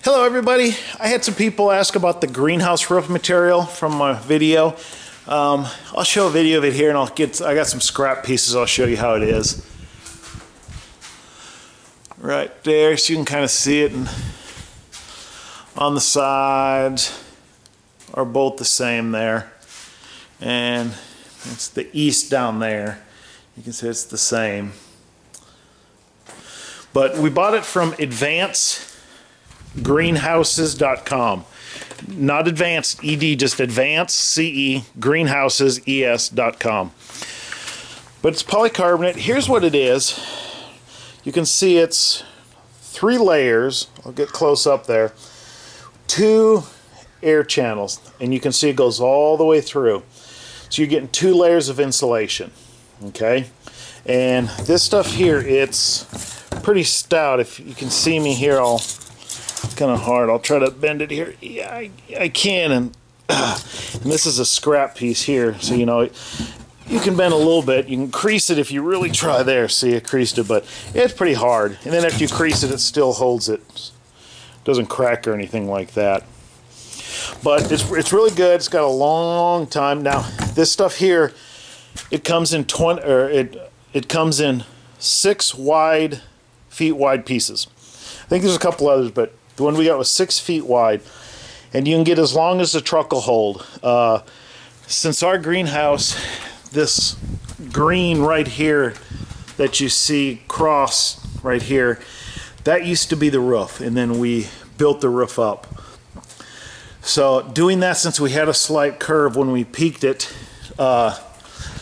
Hello everybody. I had some people ask about the greenhouse roof material from my video. I'll show a video of it here, and I got some scrap pieces. I'll show you how it is. Right there, so you can kind of see it, and on the sides are both the same there, and it's the east down there. You can see it's the same. But we bought it from AdvanceGreenhouses.com. Not advanced ED, just advanced CE greenhouses.com. But it's polycarbonate. Here's what it is. You can see it's 3 layers. I'll get close up there. 2 air channels, and you can see it goes all the way through. So you're getting 2 layers of insulation. Okay, and this stuff here, it's pretty stout. If you can see me here, it's kind of hard. I'll try to bend it here. Yeah, I can, and this is a scrap piece here, so you know you can bend a little bit. You can crease it if you really try. There, see, I creased it, but it's pretty hard. And then after you crease it, it still holds it. It doesn't crack or anything like that. But it's really good. It's got a long time. Now this stuff here, it comes in it comes in 6 feet wide pieces. I think there's a couple others, but the one we got was 6 feet wide, and you can get as long as the truck will hold. Since our greenhouse, this green right here that you see cross right here, that used to be the roof, and then we built the roof up. So doing that, since we had a slight curve when we peaked it,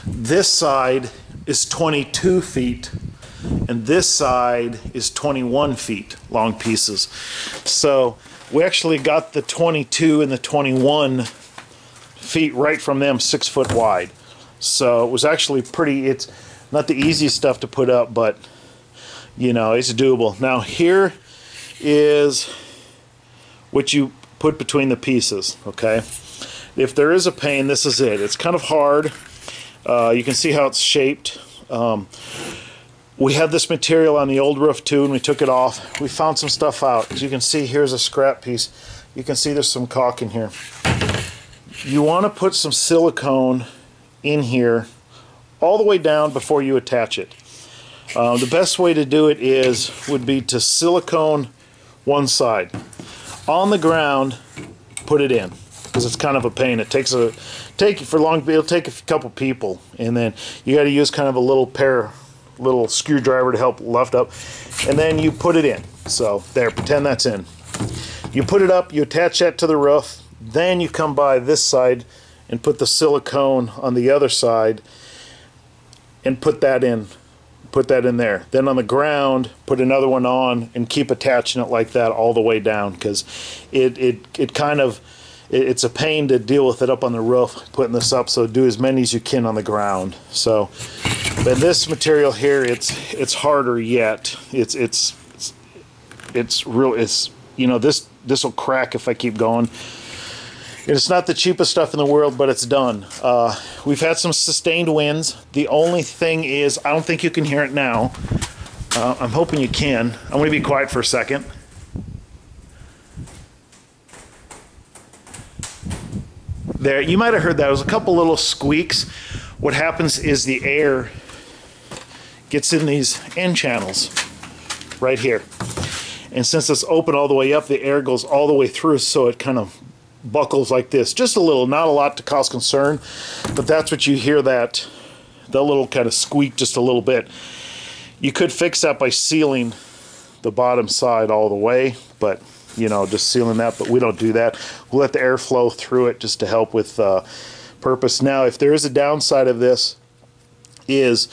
this side is 22 feet and this side is 21 feet long pieces. So we actually got the 22 and the 21 feet right from them, 6 foot wide. So it was actually pretty, it's not the easiest stuff to put up, but you know, it's doable. Now here is what you put between the pieces. Okay, if there is a pane, this is it. It's kind of hard. You can see how it's shaped. We had this material on the old roof too, and we took it off. We found some stuff out. As you can see, here's a scrap piece. You can see there's some caulk in here. You want to put some silicone in here all the way down before you attach it. The best way to do it would be to silicone one side. On the ground, put it in, because it's kind of a pain. It'll take a couple people, and then you got to use kind of a little screwdriver to help lift up, and then you put it in. So there, pretend that's in. You put it up, you attach that to the roof, then you come by this side and put the silicone on the other side and put that in there. Then on the ground, put another one on and keep attaching it like that all the way down, because it's a pain to deal with it up on the roof, putting this up. So do as many as you can on the ground. So, but this material here, it's harder yet. It's you know, this will crack if I keep going. It's not the cheapest stuff in the world, but it's done. We've had some sustained winds. The only thing is, I don't think you can hear it now. I'm hoping you can. I'm going to be quiet for a second. There, you might have heard that. There was a couple little squeaks. What happens is the air gets in these end channels right here. And since it's open all the way up, the air goes all the way through, so it kind of buckles like this. Just a little, not a lot to cause concern, but that's what you hear, that little kind of squeak just a little bit. You could fix that by sealing the bottom side all the way, but you know, just sealing that, but we don't do that. We'll let the air flow through it just to help with purpose. Now, if there is a downside of this, is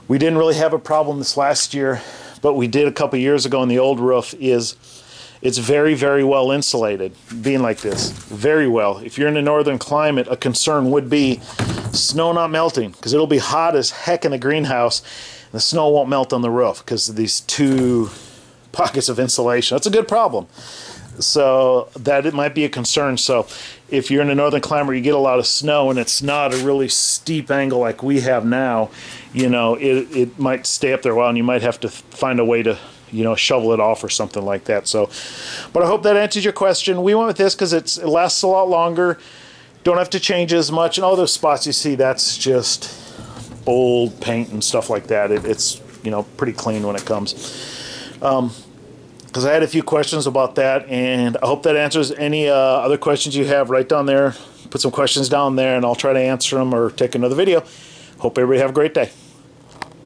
we didn't really have a problem this last year, but we did a couple years ago on the old roof. It's very, very well insulated, being like this, very well. If you're in a northern climate, a concern would be snow not melting, because it'll be hot as heck in the greenhouse, and the snow won't melt on the roof because of these 2 pockets of insulation. That's a good problem. So that it might be a concern. So if you're in a northern climate, you get a lot of snow, and it's not a really steep angle like we have now, you know, it might stay up there a while, and you might have to find a way to you know, shovel it off or something like that. So, but I hope that answers your question. We went with this because it lasts a lot longer. Don't have to change as much. And all those spots you see, that's just old paint and stuff like that. It's, you know, pretty clean when it comes. Because I had a few questions about that, and I hope that answers any other questions you have. Right down there, put some questions down there, and I'll try to answer them or take another video. Hope everybody have a great day.